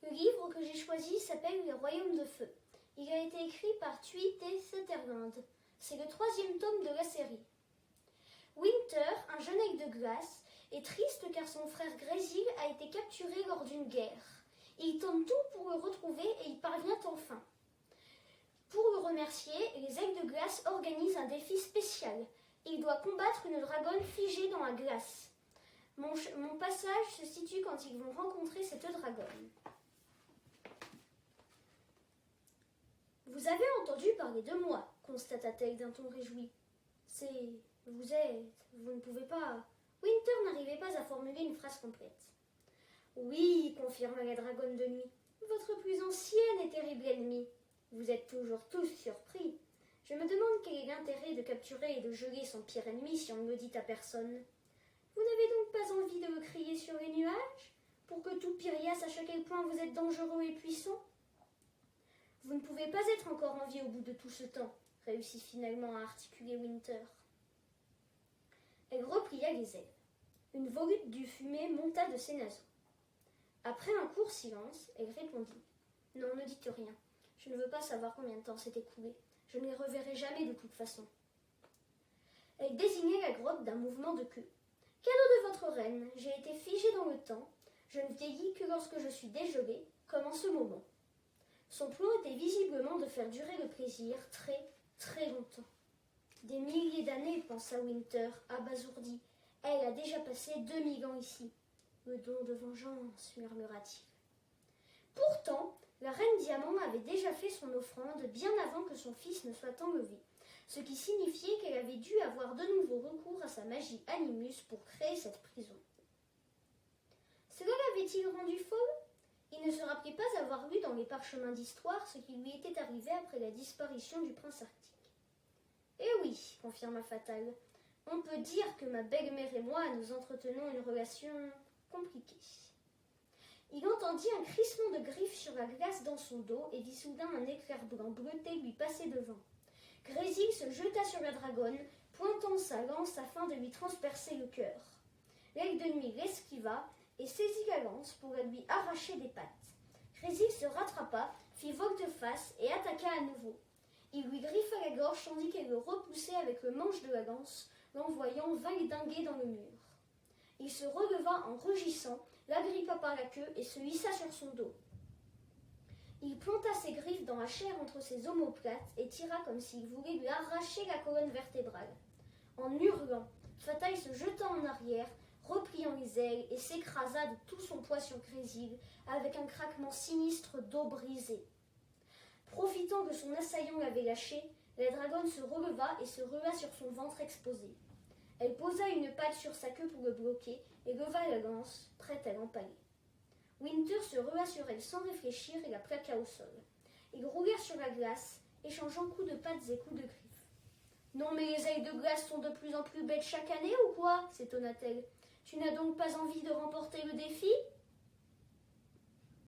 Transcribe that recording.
Le livre que j'ai choisi s'appelle Les Royaumes de Feu. Il a été écrit par Thuy T. Sutherland. C'est le 3e tome de la série. Winter, un jeune aigle de glace, est triste car son frère Grésil a été capturé lors d'une guerre. Il tente tout pour le retrouver et il parvient enfin. Pour le remercier, les aigles de glace organisent un défi spécial. Il doit combattre une dragonne figée dans la glace. Mon passage se situe quand ils vont rencontrer cette dragonne. Vous avez entendu parler de moi, constata-t-elle d'un ton réjoui. Vous ne pouvez pas. Winter n'arrivait pas à formuler une phrase complète. Oui, confirma la dragonne de nuit, votre plus ancienne et terrible ennemie. Vous êtes toujours tous surpris. Je me demande quel est l'intérêt de capturer et de geler son pire ennemi si on ne le dit à personne. Vous n'avez donc pas envie de le crier sur les nuages, pour que tout Pyria sache à quel point vous êtes dangereux et puissant? Vous ne pouvez pas être encore en vie au bout de tout ce temps, réussit finalement à articuler Winter. Elle replia les ailes. Une volute de fumée monta de ses naseaux. Après un court silence, elle répondit. Non, ne dites rien. Je ne veux pas savoir combien de temps s'est écoulé. Je ne les reverrai jamais de toute façon. Elle désignait la grotte d'un mouvement de queue. Cadeau de votre reine, j'ai été figée dans le temps. Je ne vieillis que lorsque je suis dégelée, comme en ce moment. Son plan était visiblement de faire durer le plaisir très, très longtemps. Des milliers d'années, pensa Winter, abasourdi. Elle a déjà passé 2000 ans ici. Le don de vengeance, murmura-t-il. Pourtant, la reine Diamant avait déjà fait son offrande bien avant que son fils ne soit enlevé, ce qui signifiait qu'elle avait dû avoir de nouveau recours à sa magie Animus pour créer cette prison. Cela l'avait-il rendu folle? Il ne se rappelait pas avoir lu dans les parchemins d'histoire ce qui lui était arrivé après la disparition du prince arctique. Eh oui, confirma Fatal, on peut dire que ma belle-mère et moi nous entretenons une relation compliquée. Il entendit un crissement de griffes sur la glace dans son dos et vit soudain un éclair blanc bleuté lui passer devant. Grésil se jeta sur la dragonne, pointant sa lance afin de lui transpercer le cœur. L'aigle de nuit l'esquiva et saisit la lance pour la lui arracher des pattes. Grésil se rattrapa, fit volte-face et attaqua à nouveau. Il lui griffa la gorge tandis qu'elle le repoussait avec le manche de la lance, l'envoyant valdinguer dans le mur. Il se releva en rugissant, l'agrippa par la queue et se hissa sur son dos. Il planta ses griffes dans la chair entre ses omoplates et tira comme s'il voulait lui arracher la colonne vertébrale. En hurlant, Fatal se jeta en arrière, repliant les ailes et s'écrasa de tout son poids sur Grésil avec un craquement sinistre d'eau brisée. Profitant que son assaillant l'avait lâché, la dragonne se releva et se rua sur son ventre exposé. Elle posa une patte sur sa queue pour le bloquer et leva la lance, prête à l'empaler. Winter se rua sur elle sans réfléchir et la plaqua au sol. Ils roulèrent sur la glace, échangeant coups de pattes et coups de griffes. « Non mais les ailes de glace sont de plus en plus bêtes chaque année ou quoi ?» s'étonna-t-elle. « Tu n'as donc pas envie de remporter le défi ?»